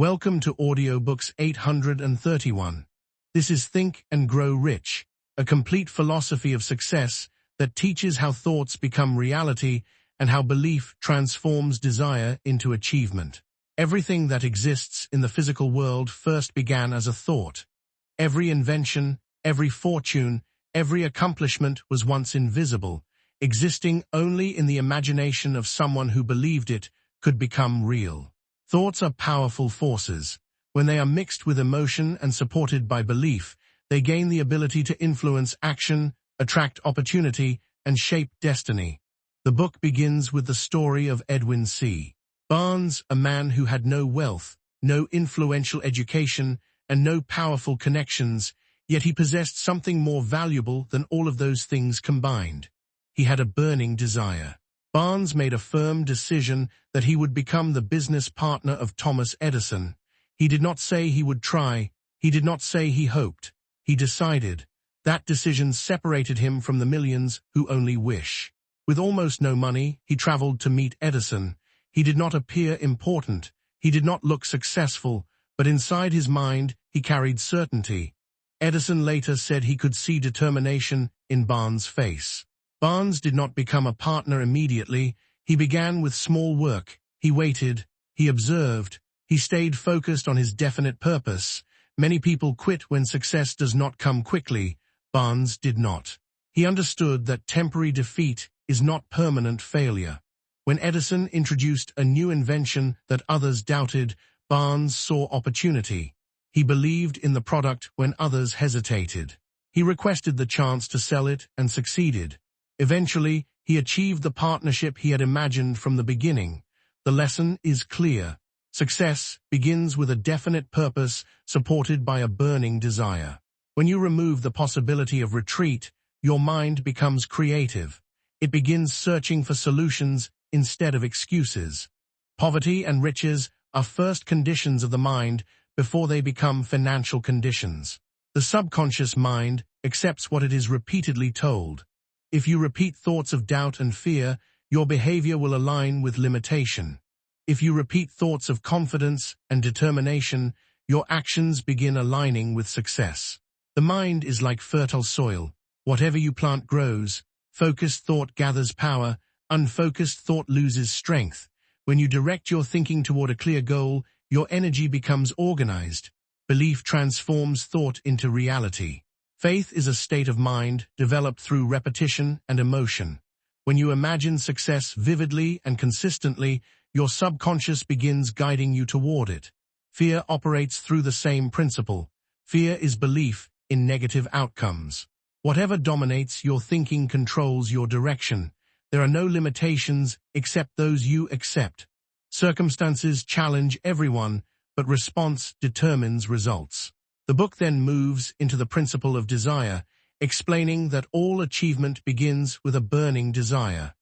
Welcome to Audiobooks 831. This is Think and Grow Rich, a complete philosophy of success that teaches how thoughts become reality and how belief transforms desire into achievement. Everything that exists in the physical world first began as a thought. Every invention, every fortune, every accomplishment was once invisible, existing only in the imagination of someone who believed it could become real. Thoughts are powerful forces. When they are mixed with emotion and supported by belief, they gain the ability to influence action, attract opportunity, and shape destiny. The book begins with the story of Edwin C. Barnes, a man who had no wealth, no influential education, and no powerful connections, yet he possessed something more valuable than all of those things combined. He had a burning desire. Barnes made a firm decision that he would become the business partner of Thomas Edison. He did not say he would try. He did not say he hoped. He decided. That decision separated him from the millions who only wish. With almost no money, he traveled to meet Edison. He did not appear important. He did not look successful, but inside his mind, he carried certainty. Edison later said he could see determination in Barnes' face. Barnes did not become a partner immediately. He began with small work. He waited. He observed. He stayed focused on his definite purpose. Many people quit when success does not come quickly. Barnes did not. He understood that temporary defeat is not permanent failure. When Edison introduced a new invention that others doubted, Barnes saw opportunity. He believed in the product when others hesitated. He requested the chance to sell it and succeeded. Eventually, he achieved the partnership he had imagined from the beginning. The lesson is clear. Success begins with a definite purpose supported by a burning desire. When you remove the possibility of retreat, your mind becomes creative. It begins searching for solutions instead of excuses. Poverty and riches are first conditions of the mind before they become financial conditions. The subconscious mind accepts what it is repeatedly told. If you repeat thoughts of doubt and fear, your behavior will align with limitation. If you repeat thoughts of confidence and determination, your actions begin aligning with success. The mind is like fertile soil. Whatever you plant grows. Focused thought gathers power. Unfocused thought loses strength. When you direct your thinking toward a clear goal, your energy becomes organized. Belief transforms thought into reality. Faith is a state of mind developed through repetition and emotion. When you imagine success vividly and consistently, your subconscious begins guiding you toward it. Fear operates through the same principle. Fear is belief in negative outcomes. Whatever dominates your thinking controls your direction. There are no limitations except those you accept. Circumstances challenge everyone, but response determines results. The book then moves into the principle of desire, explaining that all achievement begins with a burning desire.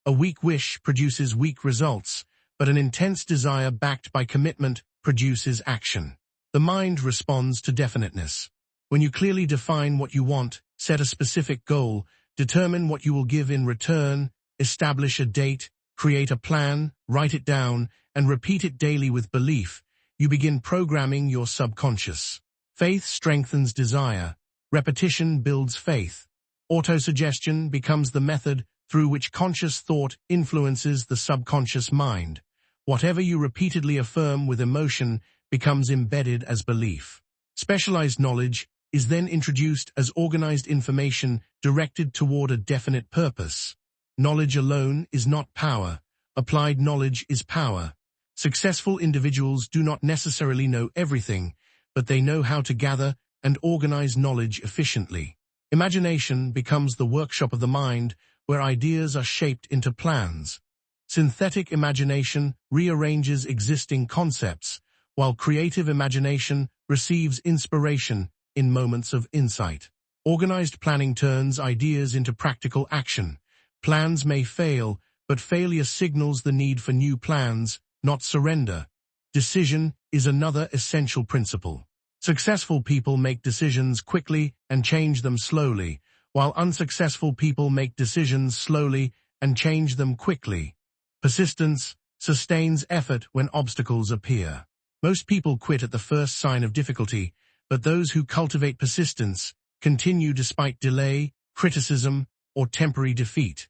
A weak wish produces weak results, but an intense desire backed by commitment produces action. The mind responds to definiteness. When you clearly define what you want, set a specific goal, determine what you will give in return, establish a date, create a plan, write it down, and repeat it daily with belief, you begin programming your subconscious. Faith strengthens desire. Repetition builds faith. Autosuggestion becomes the method through which conscious thought influences the subconscious mind. Whatever you repeatedly affirm with emotion becomes embedded as belief. Specialized knowledge is then introduced as organized information directed toward a definite purpose. Knowledge alone is not power. Applied knowledge is power. Successful individuals do not necessarily know everything, but they know how to gather and organize knowledge efficiently. Imagination becomes the workshop of the mind where ideas are shaped into plans. Synthetic imagination rearranges existing concepts, while creative imagination receives inspiration in moments of insight. Organized planning turns ideas into practical action. Plans may fail, but failure signals the need for new plans, not surrender. Decision is another essential principle. Successful people make decisions quickly and change them slowly, while unsuccessful people make decisions slowly and change them quickly. Persistence sustains effort when obstacles appear. Most people quit at the first sign of difficulty, but those who cultivate persistence continue despite delay, criticism, or temporary defeat.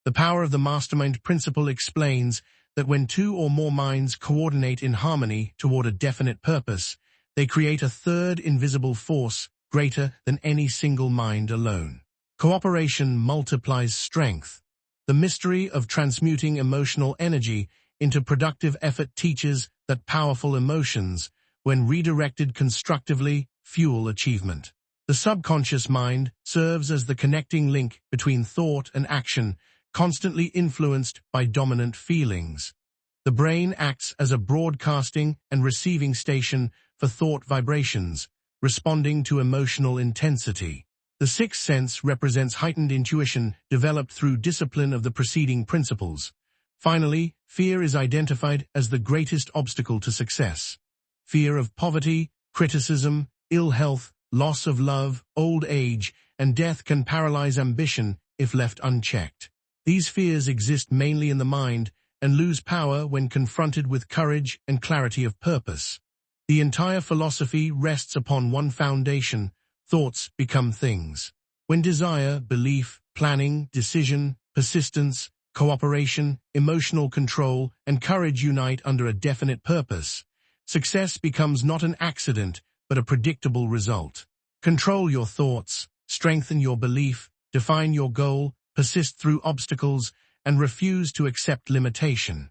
The power of the mastermind principle explains that when two or more minds coordinate in harmony toward a definite purpose, they create a third invisible force greater than any single mind alone. Cooperation multiplies strength. The mystery of transmuting emotional energy into productive effort teaches that powerful emotions, when redirected constructively, fuel achievement. The subconscious mind serves as the connecting link between thought and action, constantly influenced by dominant feelings. The brain acts as a broadcasting and receiving station for thought vibrations, responding to emotional intensity. The sixth sense represents heightened intuition developed through discipline of the preceding principles. Finally, fear is identified as the greatest obstacle to success. Fear of poverty, criticism, ill health, loss of love, old age, and death can paralyze ambition if left unchecked. These fears exist mainly in the mind and lose power when confronted with courage and clarity of purpose. The entire philosophy rests upon one foundation: thoughts become things. When desire, belief, planning, decision, persistence, cooperation, emotional control, and courage unite under a definite purpose, success becomes not an accident, but a predictable result. Control your thoughts, strengthen your belief, define your goal, persist through obstacles, and refuse to accept limitation.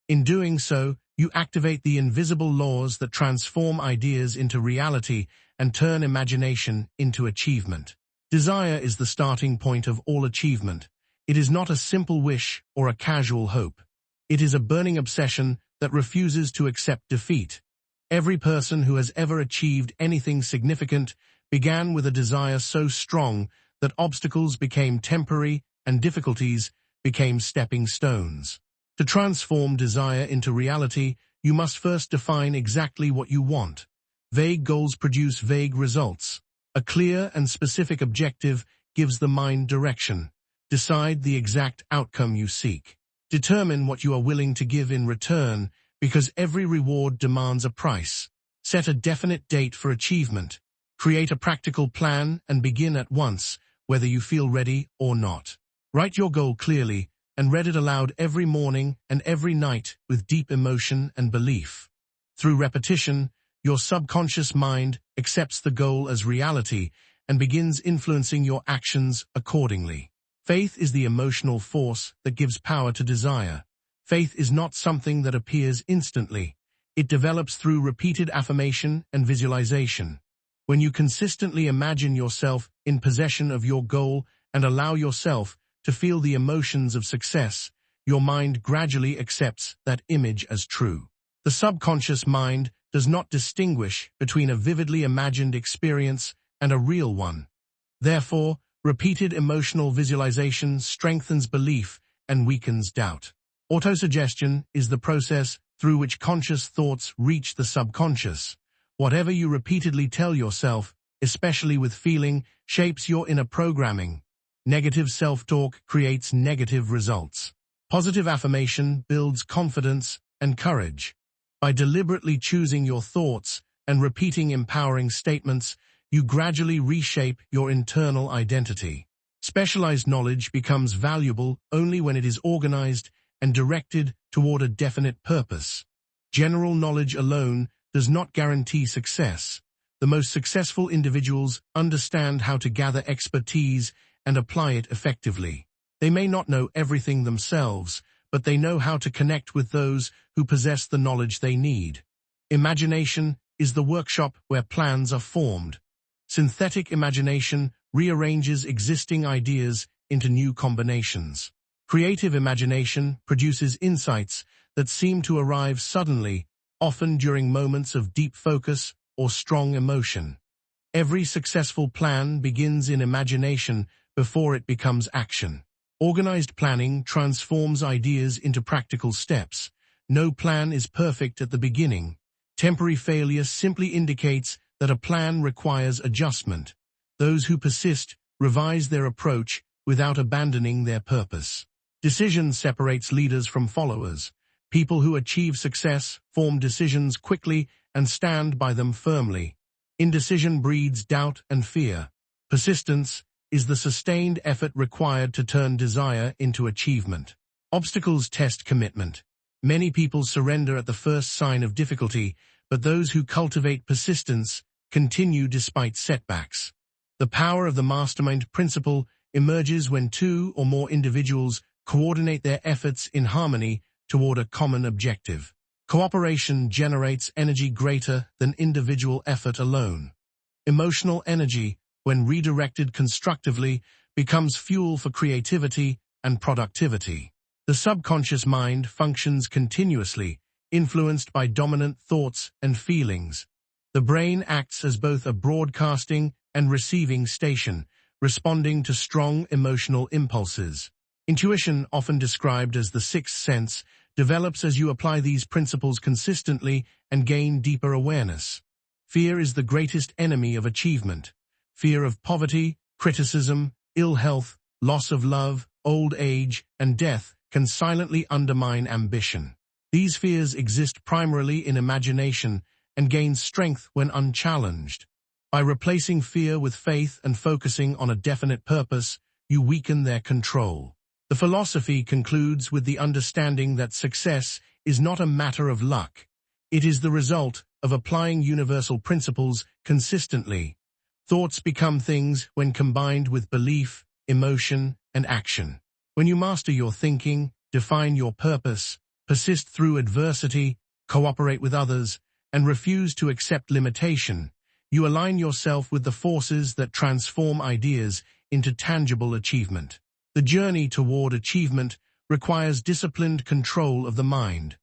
In doing so, you activate the invisible laws that transform ideas into reality and turn imagination into achievement. Desire is the starting point of all achievement. It is not a simple wish or a casual hope. It is a burning obsession that refuses to accept defeat. Every person who has ever achieved anything significant began with a desire so strong that obstacles became temporary and difficulties became stepping stones. To transform desire into reality, you must first define exactly what you want. Vague goals produce vague results. A clear and specific objective gives the mind direction. Decide the exact outcome you seek. Determine what you are willing to give in return, because every reward demands a price. Set a definite date for achievement. Create a practical plan and begin at once, whether you feel ready or not. Write your goal clearly and read it aloud every morning and every night with deep emotion and belief. Through repetition, your subconscious mind accepts the goal as reality and begins influencing your actions accordingly. Faith is the emotional force that gives power to desire. Faith is not something that appears instantly. It develops through repeated affirmation and visualization. When you consistently imagine yourself in possession of your goal and allow yourself to feel the emotions of success, your mind gradually accepts that image as true. The subconscious mind does not distinguish between a vividly imagined experience and a real one. Therefore, repeated emotional visualization strengthens belief and weakens doubt. Autosuggestion is the process through which conscious thoughts reach the subconscious. Whatever you repeatedly tell yourself, especially with feeling, shapes your inner programming. Negative self-talk creates negative results. Positive affirmation builds confidence and courage. By deliberately choosing your thoughts and repeating empowering statements, you gradually reshape your internal identity. Specialized knowledge becomes valuable only when it is organized and directed toward a definite purpose. General knowledge alone does not guarantee success. The most successful individuals understand how to gather expertise and apply it effectively. They may not know everything themselves, but they know how to connect with those who possess the knowledge they need. Imagination is the workshop where plans are formed. Synthetic imagination rearranges existing ideas into new combinations. Creative imagination produces insights that seem to arrive suddenly, often during moments of deep focus or strong emotion. Every successful plan begins in imagination before it becomes action. Organized planning transforms ideas into practical steps. No plan is perfect at the beginning. Temporary failure simply indicates that a plan requires adjustment. Those who persist revise their approach without abandoning their purpose. Decision separates leaders from followers. People who achieve success form decisions quickly and stand by them firmly. Indecision breeds doubt and fear. Persistence is the sustained effort required to turn desire into achievement. Obstacles test commitment. Many people surrender at the first sign of difficulty, but those who cultivate persistence continue despite setbacks. The power of the mastermind principle emerges when two or more individuals coordinate their efforts in harmony toward a common objective. Cooperation generates energy greater than individual effort alone. Emotional energy, when redirected constructively, becomes fuel for creativity and productivity. The subconscious mind functions continuously, influenced by dominant thoughts and feelings. The brain acts as both a broadcasting and receiving station, responding to strong emotional impulses. Intuition, often described as the sixth sense, develops as you apply these principles consistently and gain deeper awareness. Fear is the greatest enemy of achievement. Fear of poverty, criticism, ill health, loss of love, old age, and death can silently undermine ambition. These fears exist primarily in imagination and gain strength when unchallenged. By replacing fear with faith and focusing on a definite purpose, you weaken their control. The philosophy concludes with the understanding that success is not a matter of luck. It is the result of applying universal principles consistently. Thoughts become things when combined with belief, emotion, and action. When you master your thinking, define your purpose, persist through adversity, cooperate with others, and refuse to accept limitation, you align yourself with the forces that transform ideas into tangible achievement. The journey toward achievement requires disciplined control of the mind.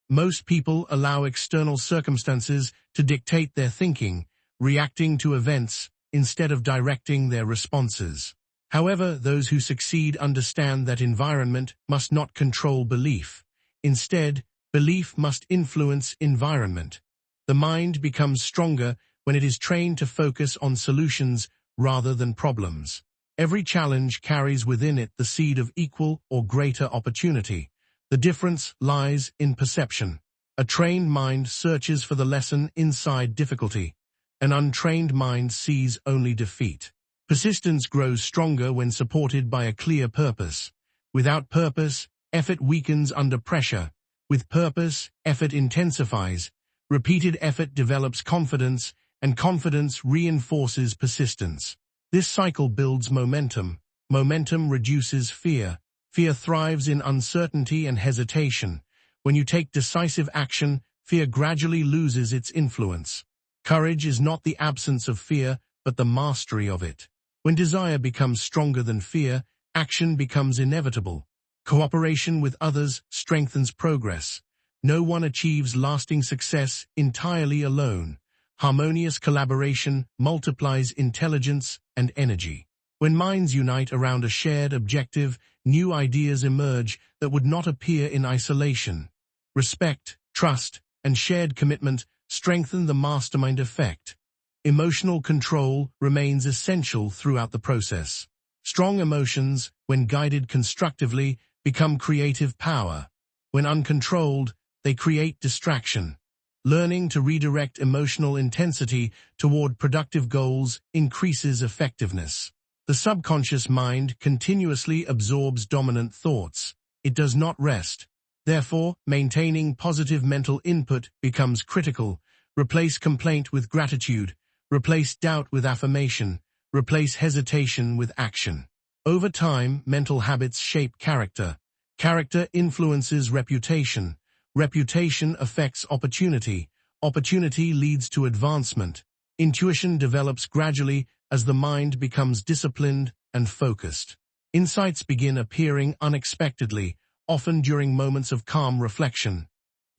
Most people allow external circumstances to dictate their thinking, reacting to events instead of directing their responses. However, those who succeed understand that environment must not control belief. Instead, belief must influence environment. The mind becomes stronger when it is trained to focus on solutions rather than problems. Every challenge carries within it the seed of equal or greater opportunity. The difference lies in perception. A trained mind searches for the lesson inside difficulty. An untrained mind sees only defeat. Persistence grows stronger when supported by a clear purpose. Without purpose, effort weakens under pressure. With purpose, effort intensifies. Repeated effort develops confidence, and confidence reinforces persistence. This cycle builds momentum. Momentum reduces fear. Fear thrives in uncertainty and hesitation. When you take decisive action, fear gradually loses its influence. Courage is not the absence of fear, but the mastery of it. When desire becomes stronger than fear, action becomes inevitable. Cooperation with others strengthens progress. No one achieves lasting success entirely alone. Harmonious collaboration multiplies intelligence and energy. When minds unite around a shared objective, new ideas emerge that would not appear in isolation. Respect, trust, and shared commitment strengthen the mastermind effect. Emotional control remains essential throughout the process. Strong emotions, when guided constructively, become creative power. When uncontrolled, they create distraction. Learning to redirect emotional intensity toward productive goals increases effectiveness. The subconscious mind continuously absorbs dominant thoughts. It does not rest. Therefore, maintaining positive mental input becomes critical. Replace complaint with gratitude. Replace doubt with affirmation. Replace hesitation with action. Over time, mental habits shape character. Character influences reputation. Reputation affects opportunity. Opportunity leads to advancement. Intuition develops gradually as the mind becomes disciplined and focused. Insights begin appearing unexpectedly, often during moments of calm reflection.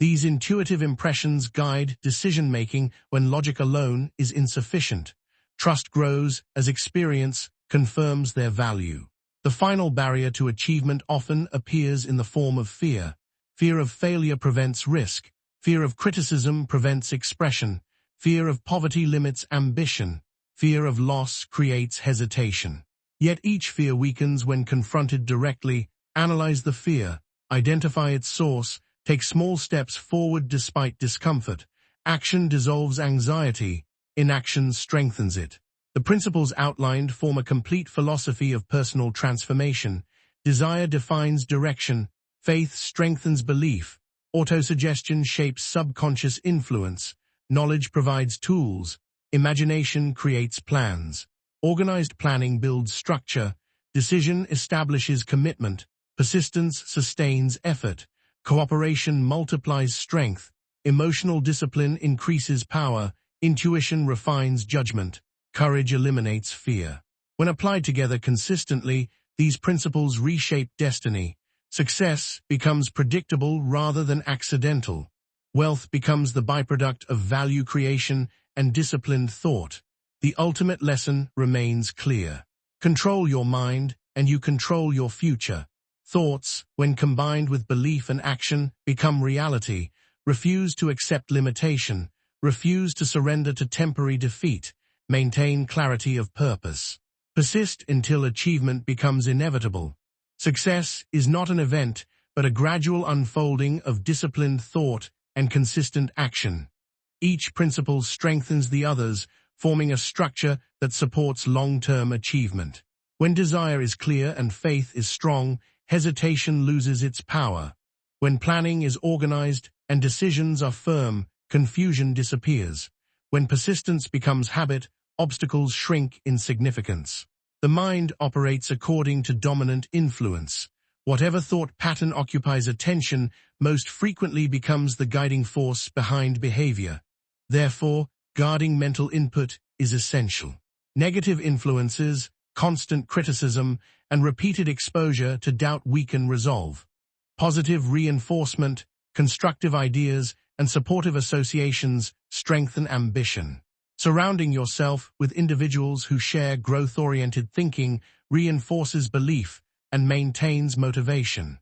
These intuitive impressions guide decision-making when logic alone is insufficient. Trust grows as experience confirms their value. The final barrier to achievement often appears in the form of fear. Fear of failure prevents risk. Fear of criticism prevents expression. Fear of poverty limits ambition. Fear of loss creates hesitation. Yet each fear weakens when confronted directly. Analyze the fear, identify its source, Take small steps forward despite discomfort. Action dissolves anxiety. Inaction strengthens it. The principles outlined form a complete philosophy of personal transformation. Desire defines direction. Faith strengthens belief. Autosuggestion shapes subconscious influence. Knowledge provides tools. Imagination creates plans. Organized planning builds structure. Decision establishes commitment. Persistence sustains effort. Cooperation multiplies strength. Emotional discipline increases power. Intuition refines judgment. Courage eliminates fear. When applied together consistently, these principles reshape destiny. Success becomes predictable rather than accidental. Wealth becomes the byproduct of value creation and disciplined thought. The ultimate lesson remains clear. Control your mind, and you control your future. Thoughts, when combined with belief and action, become reality. Refuse to accept limitation. Refuse to surrender to temporary defeat. Maintain clarity of purpose. Persist until achievement becomes inevitable. Success is not an event, but a gradual unfolding of disciplined thought and consistent action. Each principle strengthens the others, forming a structure that supports long-term achievement. When desire is clear and faith is strong, hesitation loses its power. When planning is organized and decisions are firm, confusion disappears. When persistence becomes habit, obstacles shrink in significance. The mind operates according to dominant influence. Whatever thought pattern occupies attention most frequently becomes the guiding force behind behavior. Therefore, guarding mental input is essential. Negative influences, constant criticism, and repeated exposure to doubt weaken resolve. Positive reinforcement, constructive ideas, and supportive associations strengthen ambition. Surrounding yourself with individuals who share growth-oriented thinking reinforces belief and maintains motivation.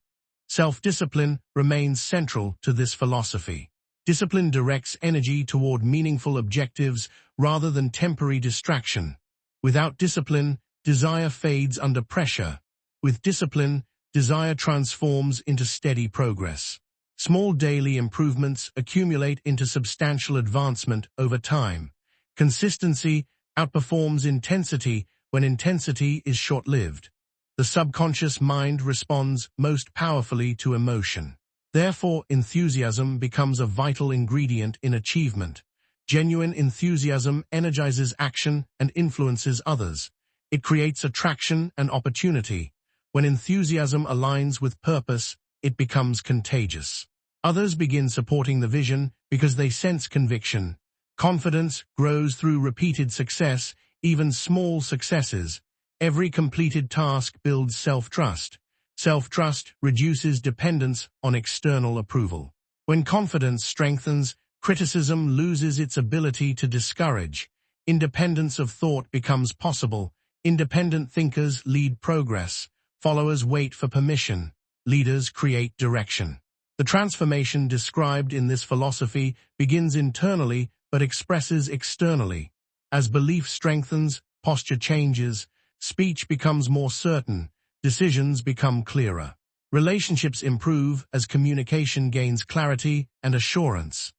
Self-discipline remains central to this philosophy. Discipline directs energy toward meaningful objectives rather than temporary distraction. Without discipline, desire fades under pressure. With discipline, desire transforms into steady progress. Small daily improvements accumulate into substantial advancement over time. Consistency outperforms intensity when intensity is short-lived. The subconscious mind responds most powerfully to emotion. Therefore, enthusiasm becomes a vital ingredient in achievement. Genuine enthusiasm energizes action and influences others. It creates attraction and opportunity. When enthusiasm aligns with purpose, it becomes contagious. Others begin supporting the vision because they sense conviction. Confidence grows through repeated success, even small successes. Every completed task builds self-trust. Self-trust reduces dependence on external approval. When confidence strengthens, criticism loses its ability to discourage. Independence of thought becomes possible. Independent thinkers lead progress. Followers wait for permission. Leaders create direction. The transformation described in this philosophy begins internally but expresses externally. As belief strengthens, posture changes, speech becomes more certain, decisions become clearer. Relationships improve as communication gains clarity and assurance.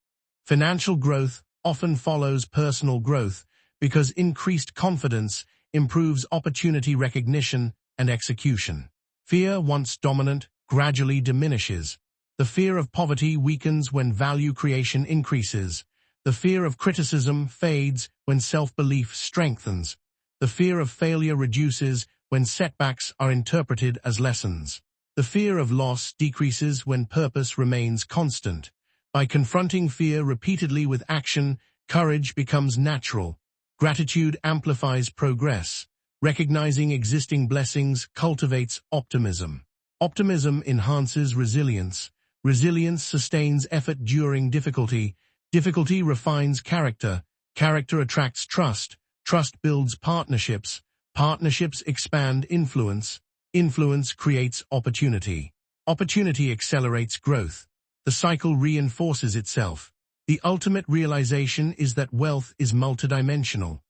Financial growth often follows personal growth because increased confidence improves opportunity recognition and execution. Fear, once dominant, gradually diminishes. The fear of poverty weakens when value creation increases. The fear of criticism fades when self-belief strengthens. The fear of failure reduces when setbacks are interpreted as lessons. The fear of loss decreases when purpose remains constant. By confronting fear repeatedly with action, courage becomes natural. Gratitude amplifies progress. Recognizing existing blessings cultivates optimism. Optimism enhances resilience. Resilience sustains effort during difficulty. Difficulty refines character. Character attracts trust. Trust builds partnerships. Partnerships expand influence. Influence creates opportunity. Opportunity accelerates growth. The cycle reinforces itself. The ultimate realization is that wealth is multidimensional.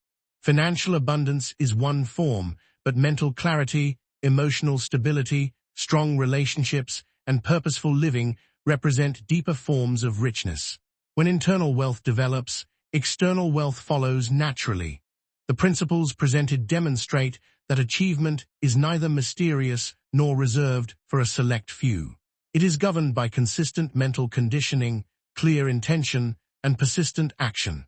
Financial abundance is one form, but mental clarity, emotional stability, strong relationships, and purposeful living represent deeper forms of richness. When internal wealth develops, external wealth follows naturally. The principles presented demonstrate that achievement is neither mysterious nor reserved for a select few. It is governed by consistent mental conditioning, clear intention, and persistent action.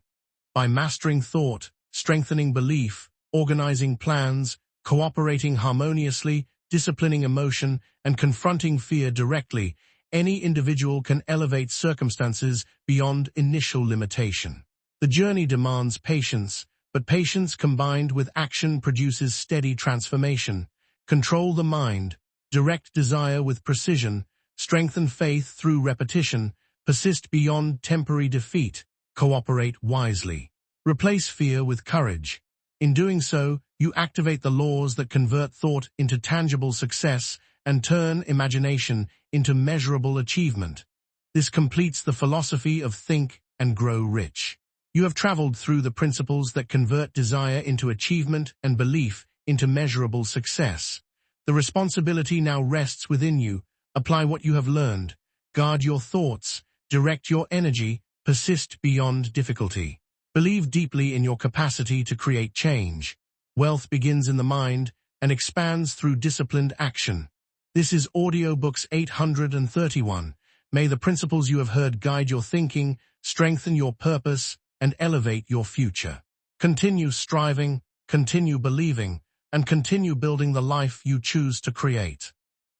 By mastering thought, strengthening belief, organizing plans, cooperating harmoniously, disciplining emotion, and confronting fear directly, any individual can elevate circumstances beyond initial limitation. The journey demands patience, but patience combined with action produces steady transformation. Control the mind, direct desire with precision, strengthen faith through repetition, persist beyond temporary defeat, cooperate wisely. Replace fear with courage. In doing so, you activate the laws that convert thought into tangible success and turn imagination into measurable achievement. This completes the philosophy of think and grow rich. You have traveled through the principles that convert desire into achievement and belief into measurable success. The responsibility now rests within you. Apply what you have learned. Guard your thoughts. Direct your energy. Persist beyond difficulty. Believe deeply in your capacity to create change. Wealth begins in the mind and expands through disciplined action. This is Audiobooks 831. May the principles you have heard guide your thinking, strengthen your purpose, and elevate your future. Continue striving, continue believing, and continue building the life you choose to create.